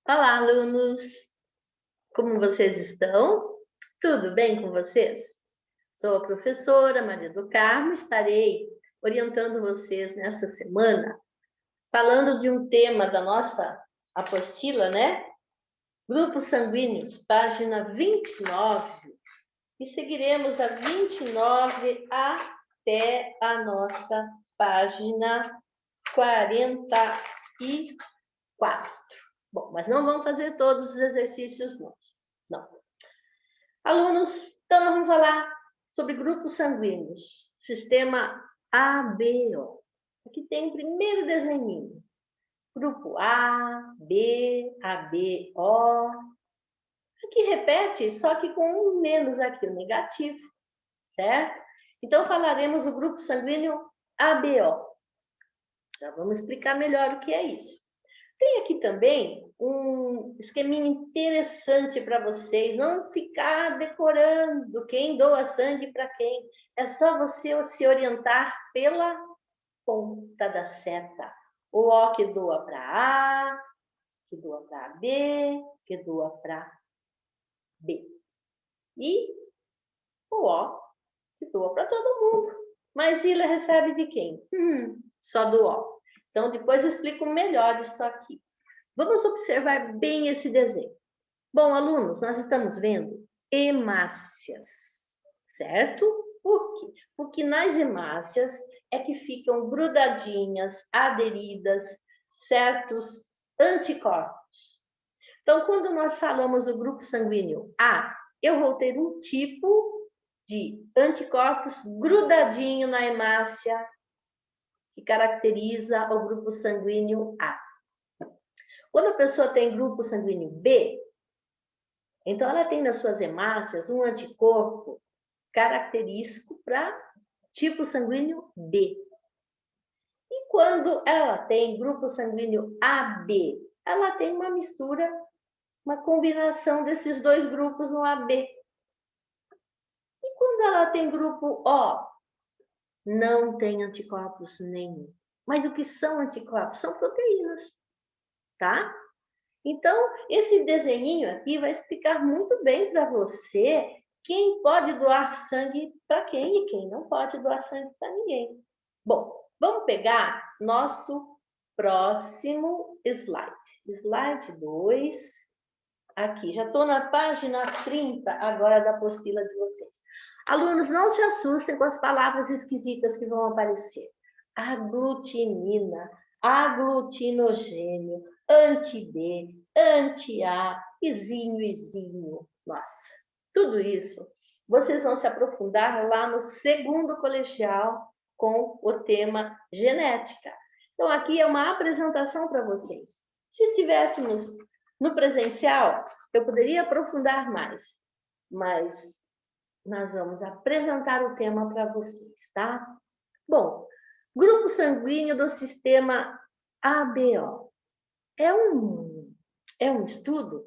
Olá, alunos! Como vocês estão? Tudo bem com vocês? Sou a professora Maria do Carmo, estarei orientando vocês nesta semana, falando de um tema da nossa apostila, né? Grupos sanguíneos, página 29, e seguiremos da 29 até a nossa página 44. Bom, mas não vamos fazer todos os exercícios não. Alunos, então nós vamos falar sobre grupos sanguíneos, sistema ABO. Aqui tem o primeiro desenho. Grupo A, B, ABO. Aqui repete, só que com um menos aqui, o negativo, certo? Então falaremos do grupo sanguíneo ABO. Já vamos explicar melhor o que é isso. Tem aqui também um esqueminha interessante para vocês, não ficar decorando quem doa sangue para quem. É só você se orientar pela ponta da seta. O O que doa para A, que doa para B, que doa para B. E o O que doa para todo mundo. Mas ele recebe de quem? Só do O. Então, depois eu explico melhor isso aqui. Vamos observar bem esse desenho. Bom, alunos, nós estamos vendo hemácias, certo? Por quê? Porque nas hemácias é que ficam grudadinhas, aderidas, certos anticorpos. Então, quando nós falamos do grupo sanguíneo A, eu vou ter um tipo de anticorpos grudadinho na hemácia que caracteriza o grupo sanguíneo A. Quando a pessoa tem grupo sanguíneo B, então ela tem nas suas hemácias um anticorpo característico para tipo sanguíneo B. E quando ela tem grupo sanguíneo AB, ela tem uma mistura, uma combinação desses dois grupos no AB. E quando ela tem grupo O, não tem anticorpos nenhum. Mas o que são anticorpos? São proteínas, tá? Então, esse desenhinho aqui vai explicar muito bem para você quem pode doar sangue para quem e quem não pode doar sangue para ninguém. Bom, vamos pegar nosso próximo slide. Slide 2. Aqui, já estou na página 30 agora da apostila de vocês. Alunos, não se assustem com as palavras esquisitas que vão aparecer. Aglutinina, aglutinogênio, anti-B, anti-A, izinho. Nossa, tudo isso vocês vão se aprofundar lá no segundo colegial com o tema genética. Então, aqui é uma apresentação para vocês. Se estivéssemos no presencial, eu poderia aprofundar mais, mas nós vamos apresentar o tema para vocês, tá? Bom, grupo sanguíneo do sistema ABO. É um estudo,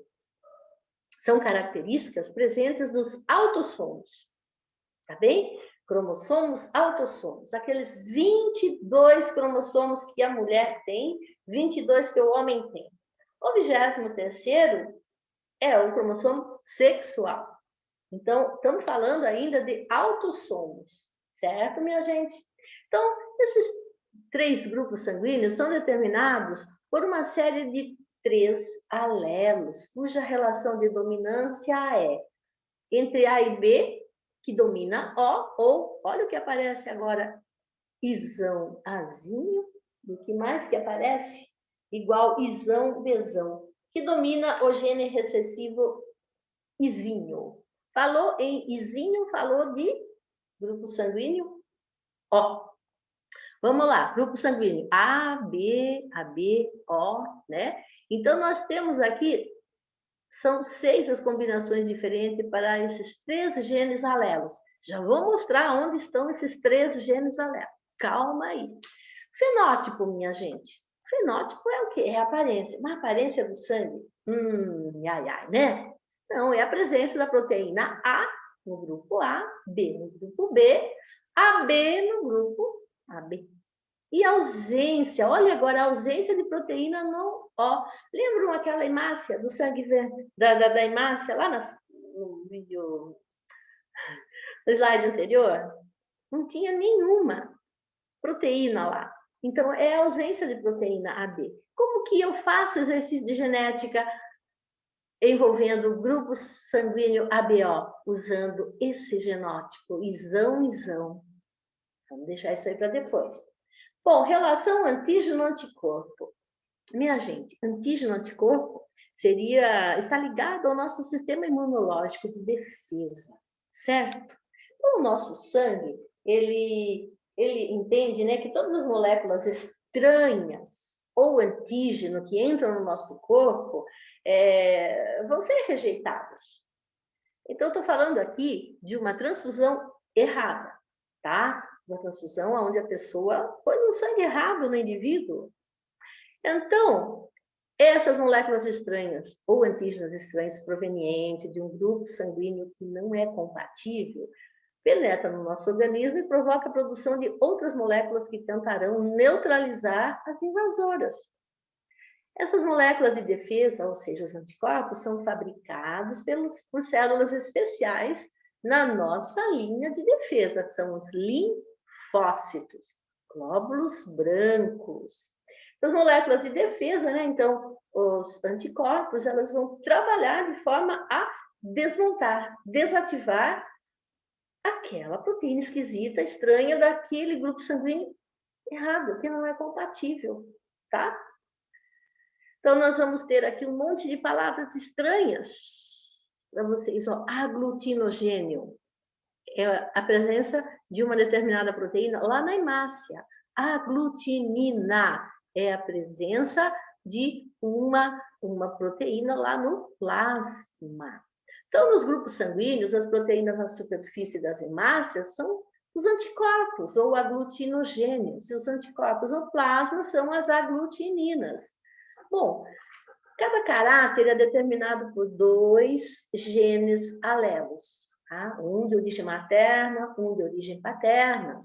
são características presentes nos autossomos, tá bem? Cromossomos autossomos, aqueles 22 cromossomos que a mulher tem, 22 que o homem tem. O 23º é o cromossomo sexual. Então, estamos falando ainda de autossomos, certo, minha gente? Então, esses 3 grupos sanguíneos são determinados por uma série de 3 alelos, cuja relação de dominância é entre A e B, que domina O, ou, olha o que aparece agora, isão azinho, do que mais que aparece? Igual isão bezão, que domina o gene recessivo izinho. Falou em izinho, falou de grupo sanguíneo O. Vamos lá, grupo sanguíneo A, B, AB, O, né? Então, nós temos aqui, são 6 as combinações diferentes para esses 3 genes alelos. Já vou mostrar onde estão esses 3 genes alelos. Calma aí. Fenótipo, minha gente. Fenótipo é o quê? É a aparência. Uma aparência do sangue? Né? Não, é a presença da proteína A no grupo A, B no grupo B, AB no grupo AB. E ausência, olha agora, a ausência de proteína não, ó. Lembram aquela hemácia do sangue da hemácia lá no vídeo, no slide anterior? Não tinha nenhuma proteína lá. Então, é a ausência de proteína AB. Como que eu faço exercício de genética envolvendo o grupo sanguíneo ABO? Usando esse genótipo, isão. Vamos deixar isso aí para depois. Bom, relação antígeno-anticorpo. Minha gente, antígeno-anticorpo está ligado ao nosso sistema imunológico de defesa, certo? Então, o nosso sangue, ele entende, né, que todas as moléculas estranhas ou antígeno que entram no nosso corpo vão ser rejeitadas. Então, estou falando aqui de uma transfusão errada, tá? Uma transfusão onde a pessoa pôs um sangue errado no indivíduo. Então, essas moléculas estranhas ou antígenos estranhos provenientes de um grupo sanguíneo que não é compatível penetra no nosso organismo e provoca a produção de outras moléculas que tentarão neutralizar as invasoras. Essas moléculas de defesa, ou seja, os anticorpos, são fabricados por células especiais na nossa linha de defesa, que são os linfócitos, glóbulos brancos. As moléculas de defesa, né? Então, os anticorpos, elas vão trabalhar de forma a desmontar, desativar aquela proteína esquisita, estranha daquele grupo sanguíneo errado, que não é compatível, tá? Então, nós vamos ter aqui um monte de palavras estranhas para vocês. Ó, aglutinogênio é a presença de uma determinada proteína lá na hemácia. Aglutinina é a presença de uma proteína lá no plasma. Então, nos grupos sanguíneos, as proteínas na superfície das hemácias são os anticorpos, ou aglutinogênios, e os anticorpos no plasma são as aglutininas. Bom, cada caráter é determinado por 2 genes alelos, tá? Um de origem materna, um de origem paterna.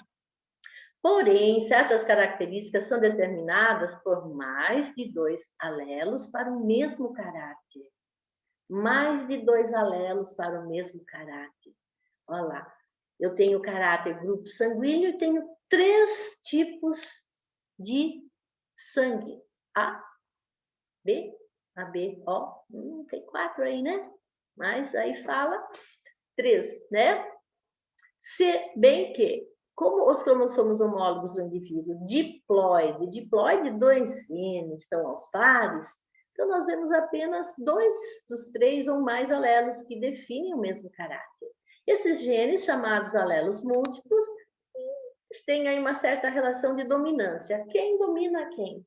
Porém, certas características são determinadas por mais de 2 alelos para o mesmo caráter. Mais de 2 alelos para o mesmo caráter. Olha lá, eu tenho caráter grupo sanguíneo e tenho 3 tipos de sangue. A, B, AB, ó, tem 4 aí, né? Mas aí fala 3, né? Se bem que, como os cromossomos homólogos do indivíduo diploide, 2 N estão aos pares, então nós vemos apenas 2 dos 3 ou mais alelos que definem o mesmo caráter. Esses genes, chamados alelos múltiplos, têm aí uma certa relação de dominância. Quem domina quem?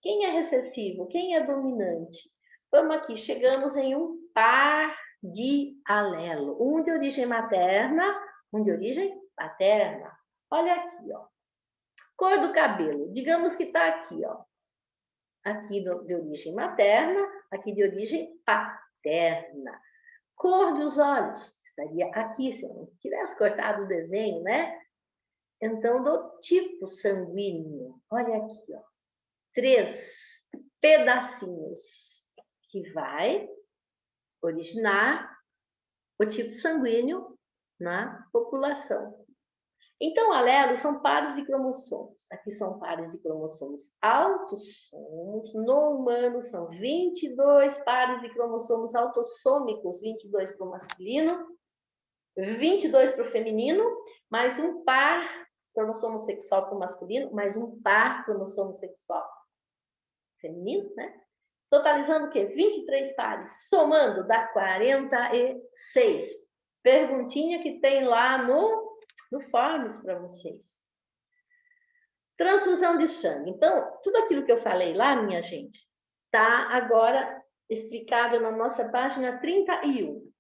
Quem é recessivo? Quem é dominante? Vamos aqui, chegamos em um par de alelo. Um de origem materna, um de origem paterna. Olha aqui, ó. Cor do cabelo. Digamos que está aqui, ó. Aqui de origem materna, aqui de origem paterna. Cor dos olhos. Estaria aqui, se eu não tivesse cortado o desenho, né? Então, do tipo sanguíneo. Olha aqui, ó. 3 pedacinhos que vai originar o tipo sanguíneo na população. Então, alelos são pares de cromossomos. Aqui são pares de cromossomos autossômicos. No humano, são 22 pares de cromossomos autossômicos, 22 para o masculino, 22 para o feminino, mais um par cromossomo sexual para o masculino, mais um par cromossomo sexual feminino, né? Totalizando o quê? 23 pares. Somando, dá 46. Perguntinha que tem lá no Forms para vocês. Transfusão de sangue. Então, tudo aquilo que eu falei lá, minha gente, tá agora explicado na nossa página 31.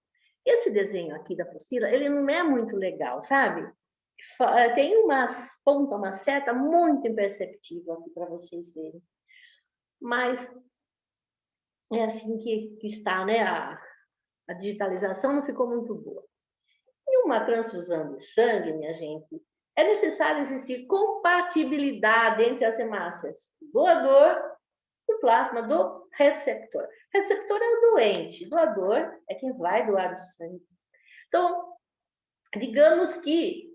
Esse desenho aqui da apostila, ele não é muito legal, sabe? Tem uma ponta, uma seta muito imperceptível aqui para vocês verem. Mas é assim que está, né? A digitalização não ficou muito boa. E uma transfusão de sangue, minha gente, é necessário existir compatibilidade entre as hemácias do doador e o plasma do receptor. Receptor é o doente, doador é quem vai doar o sangue. Então, digamos que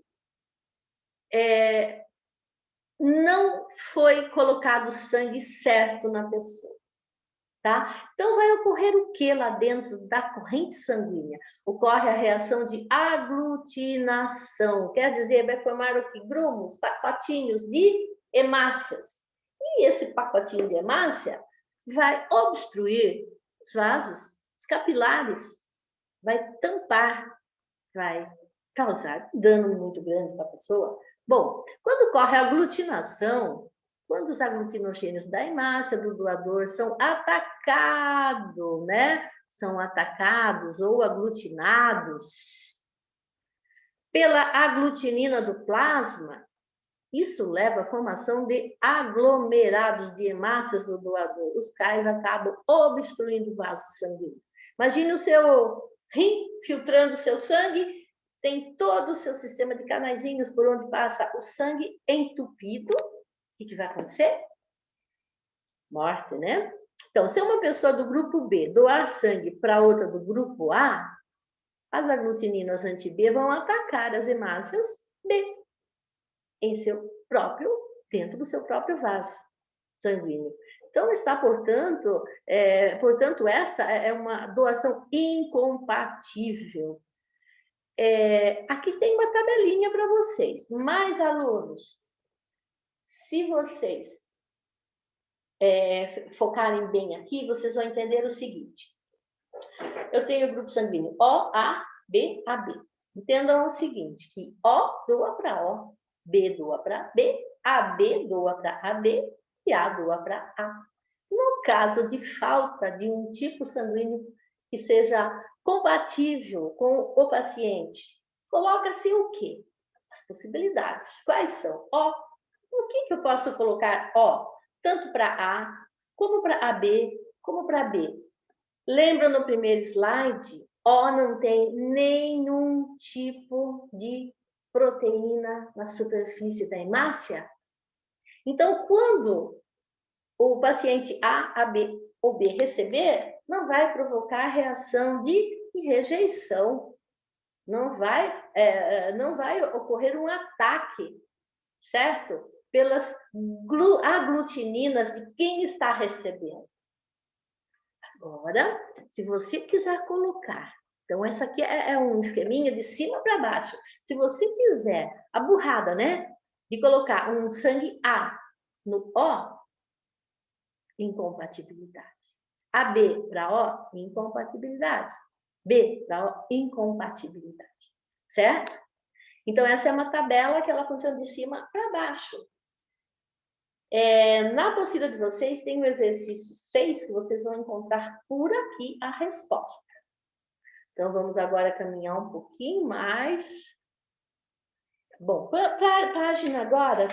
não foi colocado sangue certo na pessoa, tá? Então, vai ocorrer o que lá dentro da corrente sanguínea? Ocorre a reação de aglutinação, quer dizer, vai formar o que? Grumos, pacotinhos de hemácias. E esse pacotinho de hemácia vai obstruir os vasos, os capilares, vai tampar, vai causar dano muito grande para a pessoa. Bom, quando ocorre a aglutinação, quando os aglutinogênios da hemácia do doador são atacados, né? São atacados ou aglutinados pela aglutinina do plasma, isso leva à formação de aglomerados de hemácias do doador, os quais acabam obstruindo o vaso sanguíneo. Imagine o seu rim filtrando o seu sangue, tem todo o seu sistema de canaizinhos por onde passa o sangue entupido. O que vai acontecer? Morte, né? Então, se uma pessoa do grupo B doar sangue para outra do grupo A, as aglutininas anti-B vão atacar as hemácias B em seu próprio, dentro do seu próprio vaso sanguíneo. Então, está, portanto, esta é uma doação incompatível. Aqui tem uma tabelinha para vocês. Mais alunos, se vocês focarem bem aqui, vocês vão entender o seguinte. Eu tenho o grupo sanguíneo O, A, B, AB. Entendam o seguinte, que O doa para O, B doa para B, AB doa para AB e A doa para A. No caso de falta de um tipo sanguíneo que seja compatível com o paciente, coloca-se o quê? As possibilidades. Quais são? O. O que eu posso colocar O? Tanto para A, como para AB, como para B. Lembra no primeiro slide? O não tem nenhum tipo de proteína na superfície da hemácia. Então, quando o paciente A, AB ou B receber, não vai provocar reação de rejeição. Não vai ocorrer um ataque, certo? Pelas aglutininas de quem está recebendo. Agora, se você quiser colocar, então essa aqui é um esqueminha de cima para baixo. Se você quiser a burrada, né, de colocar um sangue A no O, incompatibilidade. AB para O, incompatibilidade. B para O, incompatibilidade. Certo? Então, essa é uma tabela que ela funciona de cima para baixo. Na apostila de vocês tem o exercício 6, que vocês vão encontrar por aqui a resposta. Então, vamos agora caminhar um pouquinho mais. Bom, para a página agora,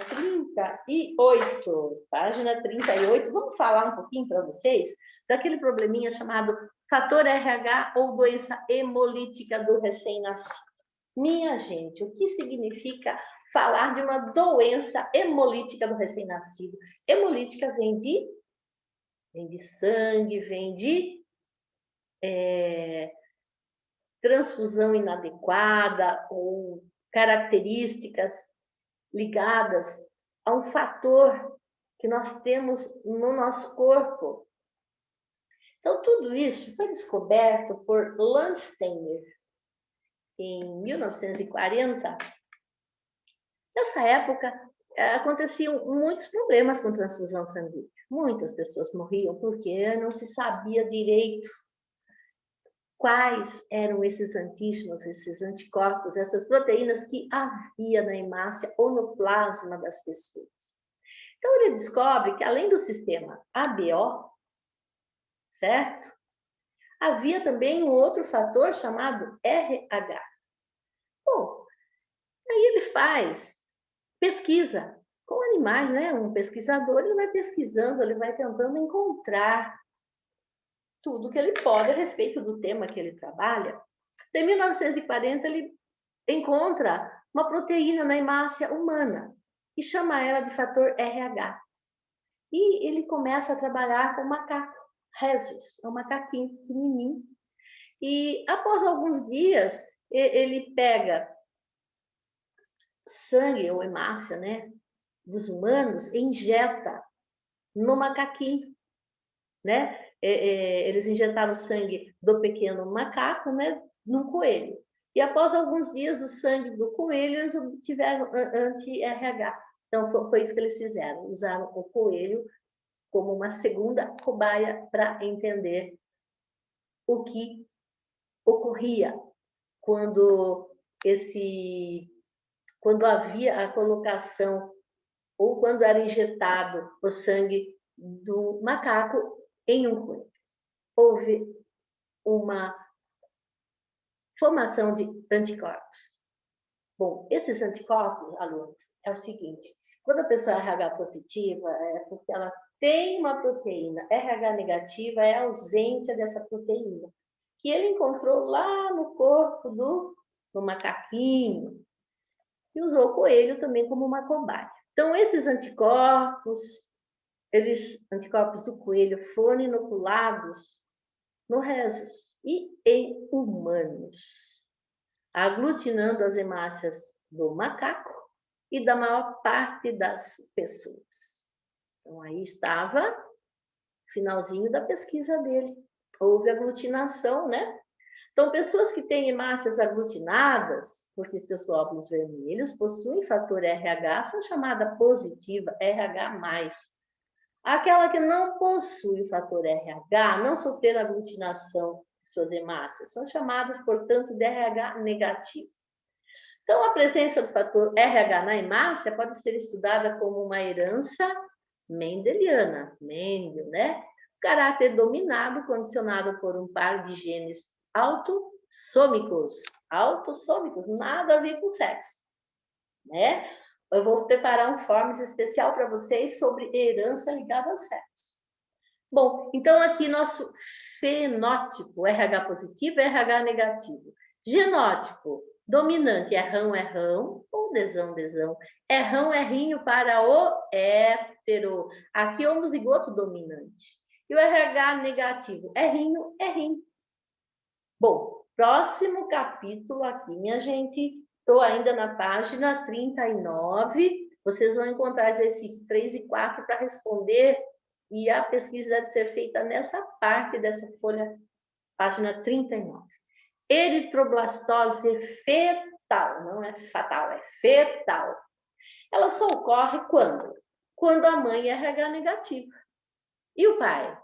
38. Página 38, vamos falar um pouquinho para vocês daquele probleminha chamado fator RH ou doença hemolítica do recém-nascido. Minha gente, o que significa falar de uma doença hemolítica do recém-nascido? Hemolítica vem de sangue, vem de transfusão inadequada ou características ligadas a um fator que nós temos no nosso corpo. Então, tudo isso foi descoberto por Landsteiner em 1940. Nessa época, aconteciam muitos problemas com transfusão sanguínea. Muitas pessoas morriam porque não se sabia direito quais eram esses antígenos, esses anticorpos, essas proteínas que havia na hemácia ou no plasma das pessoas. Então, ele descobre que, além do sistema ABO, certo? Havia também um outro fator chamado RH. Bom, aí ele faz pesquisa com animais, né? Um pesquisador, ele vai pesquisando, ele vai tentando encontrar tudo que ele pode a respeito do tema que ele trabalha. Em 1940, ele encontra uma proteína na hemácia humana e chama ela de fator RH. E ele começa a trabalhar com o macaco, Rhesus, é um macaquinho pequenininho. E após alguns dias, ele pega sangue ou hemácia, né, dos humanos e injeta no macaquinho, né? Eles injetaram sangue do pequeno macaco, né, no coelho. E após alguns dias, o sangue do coelho, eles obtiveram anti-RH. Então, foi isso que eles fizeram. Usaram o coelho como uma segunda cobaia para entender o que ocorria quando havia a colocação ou quando era injetado o sangue do macaco em um coelho. Houve uma formação de anticorpos. Bom, esses anticorpos, alunos, é o seguinte: quando a pessoa é RH positiva, é porque ela tem uma proteína. RH negativa é a ausência dessa proteína, que ele encontrou lá no corpo do macaquinho, e usou o coelho também como uma cobaia. Então, esses anticorpos, anticorpos do coelho, foram inoculados no Rhesus e em humanos, aglutinando as hemácias do macaco e da maior parte das pessoas. Então, aí estava o finalzinho da pesquisa dele. Houve aglutinação, né? Então, pessoas que têm hemácias aglutinadas, porque seus glóbulos vermelhos possuem fator RH, são chamadas positiva, RH+. Aquela que não possui o fator RH, não sofreram aglutinação de suas hemácias, são chamadas, portanto, de RH negativo. Então, a presença do fator RH na hemácia pode ser estudada como uma herança mendeliana, Mendel, né? Caráter dominado, condicionado por um par de genes autossômicos, nada a ver com sexo, né? Eu vou preparar um forms especial para vocês sobre herança ligada ao sexo. Bom, então aqui nosso fenótipo, RH positivo e RH negativo. Genótipo, dominante, errão, ou desão. Errinho para o hétero. Aqui é homozigoto dominante. E o RH negativo, errinho. Bom, próximo capítulo aqui, minha gente. Estou ainda na página 39. Vocês vão encontrar exercícios 3 e 4 para responder. E a pesquisa deve ser feita nessa parte dessa folha, página 39. Eritroblastose fetal, não é fatal, é fetal. Ela só ocorre quando? Quando a mãe é RH negativa. E o pai?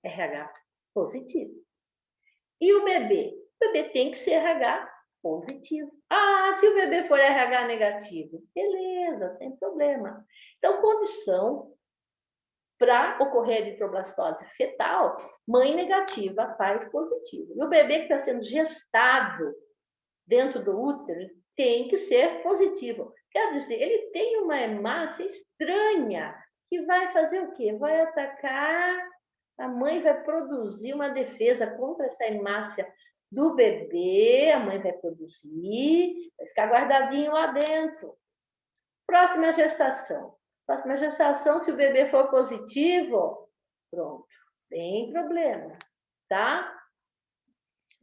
RH positivo. E o bebê? O bebê tem que ser RH positivo. Ah, se o bebê for RH negativo, beleza, sem problema. Então, condição para ocorrer a eritroblastose fetal, mãe negativa, pai positivo. E o bebê que está sendo gestado dentro do útero tem que ser positivo. Quer dizer, ele tem uma hemácia estranha que vai fazer o quê? Vai atacar, a mãe vai produzir uma defesa contra essa hemácia do bebê, a mãe vai produzir, vai ficar guardadinho lá dentro. Próxima gestação. Próxima gestação, se o bebê for positivo, pronto, tem problema, tá?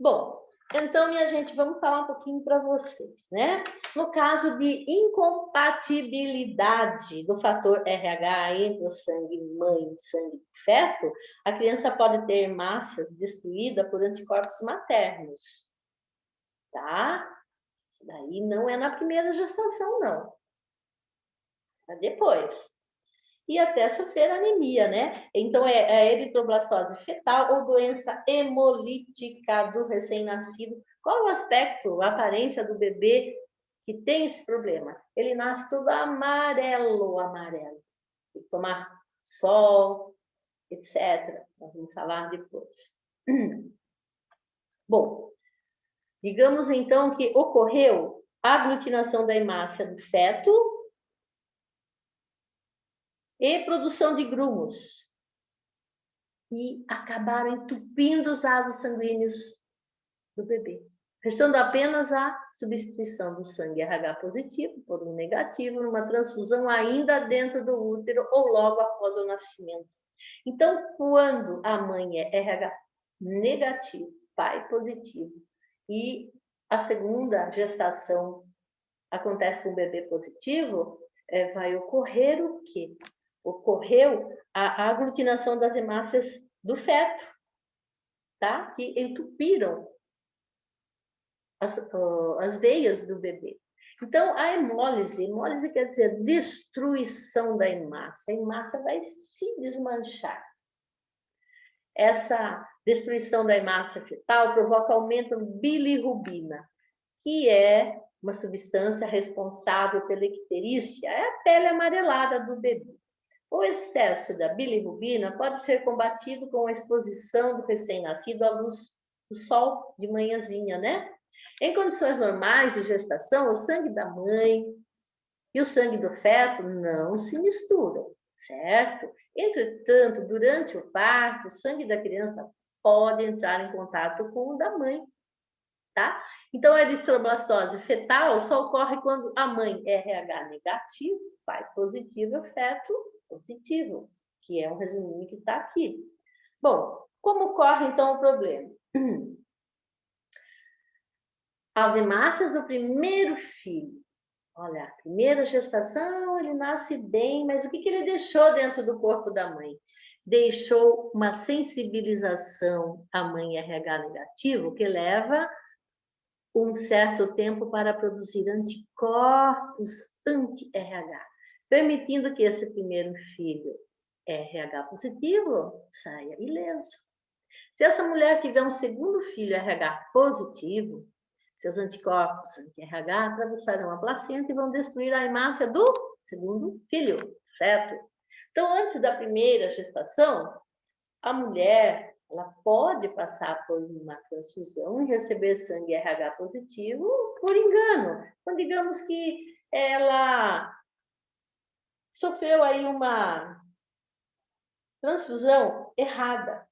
Bom, então, minha gente, vamos falar um pouquinho para vocês, né? No caso de incompatibilidade do fator RH entre o sangue mãe e o sangue feto, a criança pode ter hemácia destruída por anticorpos maternos, tá? Isso daí não é na primeira gestação, não. É depois. E até sofrer anemia, né? Então, é a eritroblastose fetal ou doença hemolítica do recém-nascido. Qual o aspecto, a aparência do bebê que tem esse problema? Ele nasce todo amarelo. Tem que tomar sol, etc. Nós vamos falar depois. Bom, digamos então que ocorreu a aglutinação da hemácia do feto e produção de grumos. E acabaram entupindo os vasos sanguíneos do bebê. restando apenas a substituição do sangue RH positivo por um negativo, numa transfusão ainda dentro do útero ou logo após o nascimento. Então, quando a mãe é RH negativo, pai positivo, e a segunda gestação acontece com o bebê positivo, vai ocorrer o quê? Ocorreu a aglutinação das hemácias do feto, tá? Que entupiram as veias do bebê. Então, a hemólise quer dizer destruição da hemácia. A hemácia vai se desmanchar. Essa destruição da hemácia fetal provoca aumento de bilirrubina, que é uma substância responsável pela icterícia, é a pele amarelada do bebê. O excesso da bilirrubina pode ser combatido com a exposição do recém-nascido à luz do sol de manhãzinha, né? Em condições normais de gestação, o sangue da mãe e o sangue do feto não se misturam, certo? Entretanto, durante o parto, o sangue da criança pode entrar em contato com o da mãe, tá? Então, a eritroblastose fetal só ocorre quando a mãe é RH negativo, pai positivo e o feto positivo, que é um resuminho que está aqui. Bom, como ocorre então o problema? As hemácias do primeiro filho. Olha, a primeira gestação, ele nasce bem, mas o que ele deixou dentro do corpo da mãe? Deixou uma sensibilização à mãe RH negativo, que leva um certo tempo para produzir anticorpos anti-RH, permitindo que esse primeiro filho RH positivo saia ileso. Se essa mulher tiver um segundo filho RH positivo, seus anticorpos anti-RH atravessarão a placenta e vão destruir a hemácia do segundo filho, feto. Então, antes da primeira gestação, a mulher ela pode passar por uma transfusão e receber sangue RH positivo por engano. Então, digamos que ela sofreu aí uma transfusão errada.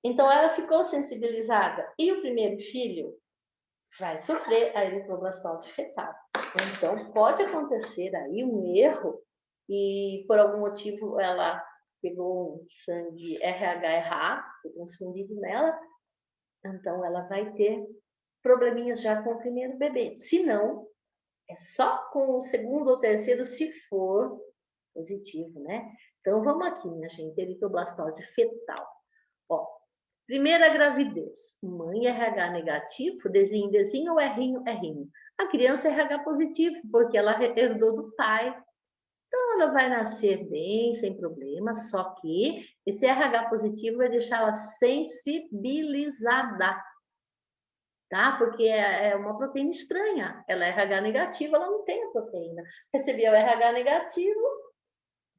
Então, ela ficou sensibilizada. E o primeiro filho vai sofrer a eritroblastose fetal. Então, pode acontecer aí um erro e, por algum motivo, ela pegou um sangue RH errado, foi transfundido nela, então ela vai ter probleminhas já com o primeiro bebê. Se não, é só com o segundo ou terceiro, se for positivo, né? Então, vamos aqui, minha gente, eritroblastose fetal. Ó, primeira gravidez, mãe RH negativo, desenho ou errinho. A criança é RH positivo, porque ela herdou do pai. Então, ela vai nascer bem, sem problema, só que esse RH positivo vai deixá-la sensibilizada, tá? Porque é uma proteína estranha. Ela é RH negativa, ela não tem a proteína. Recebeu o RH negativo,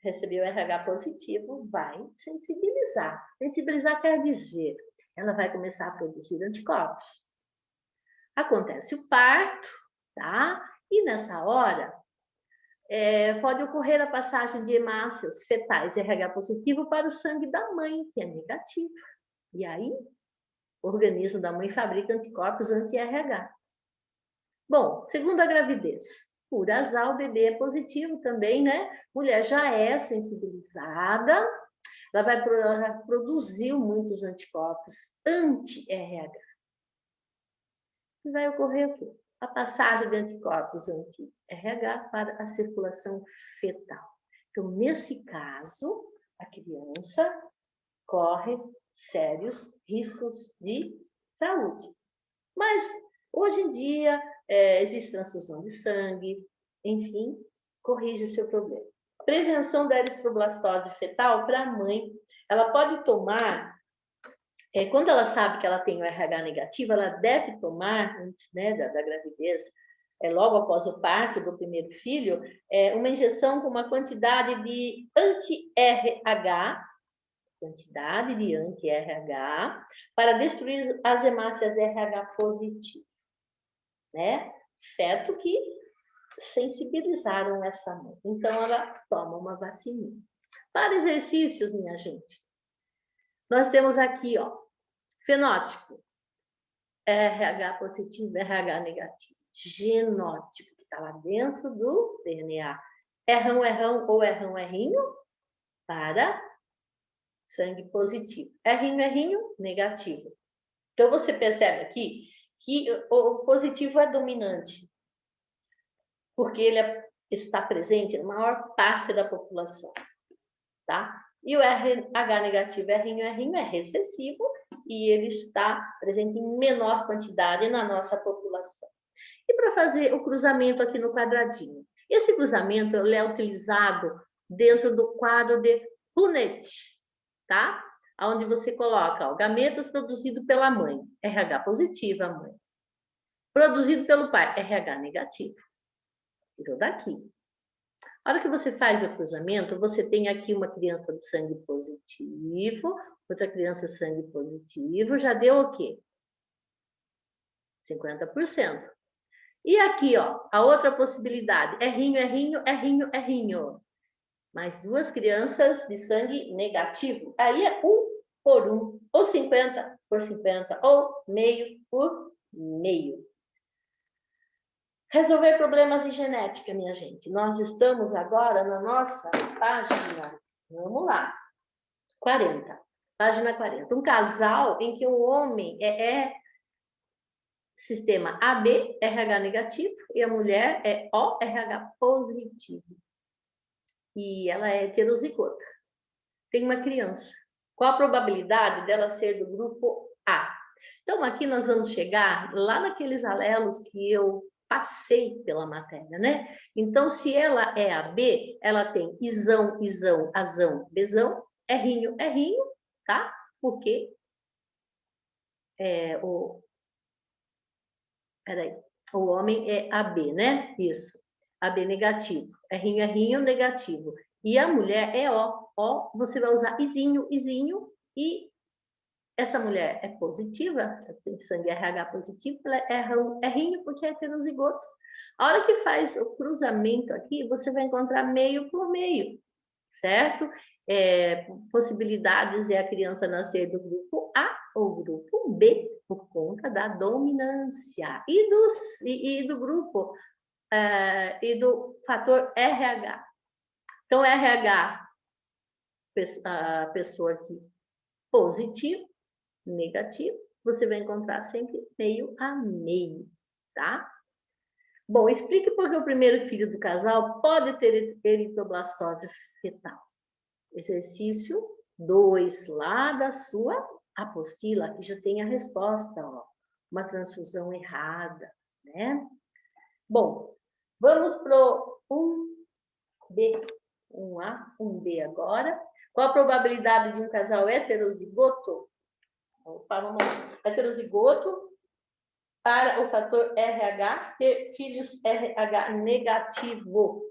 recebeu o RH positivo, vai sensibilizar. Sensibilizar quer dizer, ela vai começar a produzir anticorpos. Acontece o parto, tá? E nessa hora, pode ocorrer a passagem de hemácias fetais RH positivo para o sangue da mãe, que é negativo. E aí, o organismo da mãe fabrica anticorpos anti-RH. Bom, segunda gravidez. Por azar, o bebê é positivo também, né? Mulher já é sensibilizada, ela vai produzir muitos anticorpos anti-RH. E vai ocorrer o quê? A passagem de anticorpos anti-RH para a circulação fetal. Então, nesse caso, a criança corre sérios riscos de saúde. Mas, hoje em dia, existe transfusão de sangue, enfim, corrige seu problema. Prevenção da eritroblastose fetal para a mãe. Ela pode tomar, quando ela sabe que ela tem o RH negativo, ela deve tomar, antes, né, da gravidez, logo após o parto do primeiro filho, uma injeção com uma quantidade de anti-RH, para destruir as hemácias RH positivo, né? Feto que sensibilizaram essa mãe. Então, ela toma uma vacininha. Para exercícios, minha gente, nós temos aqui, ó, fenótipo. RH positivo, RH negativo. Genótipo, que está lá dentro do DNA. Errão, errão ou errão, errinho, para sangue positivo. Errinho, errinho, negativo. Então, você percebe aqui que o positivo é dominante, porque ele está presente na maior parte da população, tá? E o RH negativo, errinho, errinho, é recessivo e ele está presente em menor quantidade na nossa população. E para fazer o cruzamento aqui no quadradinho? Esse cruzamento ele é utilizado dentro do quadro de Punnett, tá? Onde você coloca, ó, gametas produzido pela mãe, RH positivo, a mãe. Produzido pelo pai, RH negativo. Tirou daqui. A hora que você faz o cruzamento, você tem aqui uma criança de sangue positivo, outra criança de sangue positivo, já deu o quê? 50%. E aqui, ó, a outra possibilidade, errinho, errinho, errinho, errinho. Mais duas crianças de sangue negativo. Aí é 1 por 1, ou 50 por 50, ou meio por meio. Resolver problemas de genética, minha gente. Nós estamos agora na nossa página, vamos lá, 40. Página 40. Um casal em que o homem é sistema AB, RH negativo, e a mulher é O, RH positivo. E ela é heterozigota. Tem uma criança. Qual a probabilidade dela ser do grupo A? Então, aqui nós vamos chegar lá naqueles alelos que eu passei pela matéria, né? Então, se ela é a B, ela tem isão, isão, azão, bezão, errinho, errinho, tá? Porque o homem é AB, né? Isso. AB negativo. Errinho, errinho, negativo. E a mulher é O. O, você vai usar izinho, izinho, e essa mulher é positiva, tem sangue RH positivo, ela erra um errinho porque é heterozigoto. A hora que faz o cruzamento aqui, você vai encontrar meio por meio, certo? Possibilidades é a criança nascer do grupo A ou grupo B, por conta da dominância. E do grupo, e do fator RH. Então, RH, a pessoa aqui positivo, negativo, você vai encontrar sempre meio a meio, tá? Bom, explique por que o primeiro filho do casal pode ter eritroblastose fetal. Exercício 2, lá da sua apostila, aqui já tem a resposta, ó. Uma transfusão errada, né? Bom, vamos pro 1B, 1A, 1B agora. Qual a probabilidade de um casal heterozigoto? Opa, vamos lá. Heterozigoto para o fator RH ter filhos RH negativo.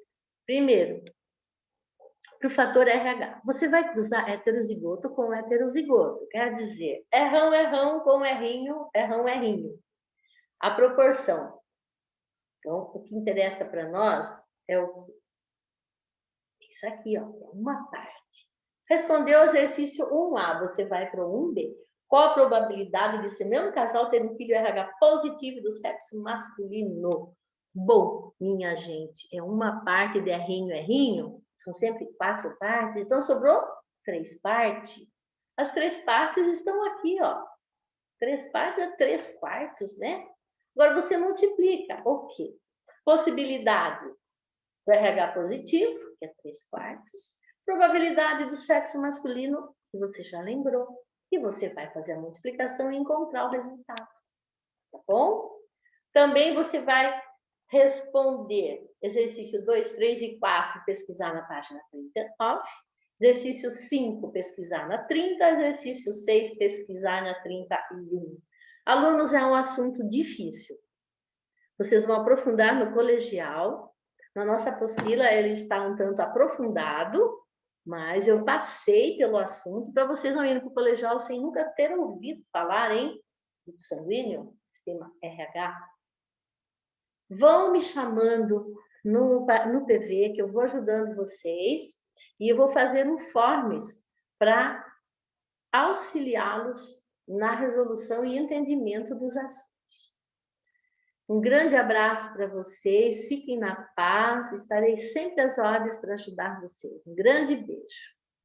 Primeiro, para o fator RH, você vai cruzar heterozigoto com heterozigoto. Quer dizer, errão, errão com errinho, errão, errinho. A proporção. Então, o que interessa para nós é isso aqui, ó, é uma parte. Respondeu o exercício 1A, você vai para o 1B. Qual a probabilidade de esse mesmo casal ter um filho RH positivo do sexo masculino? Bom, minha gente, é uma parte de errinho, errinho. São sempre 4 partes. Então, sobrou 3 partes. As 3 partes estão aqui, ó. 3 partes é 3 quartos, né? Agora, você multiplica. O quê? Possibilidade do RH positivo, que é 3 quartos. Probabilidade do sexo masculino, que você já lembrou. E você vai fazer a multiplicação e encontrar o resultado. Tá bom? Também você vai responder exercício 2, 3 e 4, pesquisar na página 39. Exercício 5, pesquisar na 30. Exercício 6, pesquisar na 31. Alunos, é um assunto difícil. Vocês vão aprofundar no colegial. Na nossa apostila, ele está um tanto aprofundado, mas eu passei pelo assunto para vocês não irem para o colegial sem nunca ter ouvido falar em grupo sanguíneo, sistema RH. Vão me chamando no PV, que eu vou ajudando vocês, e eu vou fazer informes para auxiliá-los na resolução e entendimento dos assuntos. Um grande abraço para vocês, fiquem na paz, estarei sempre às ordens para ajudar vocês. Um grande beijo.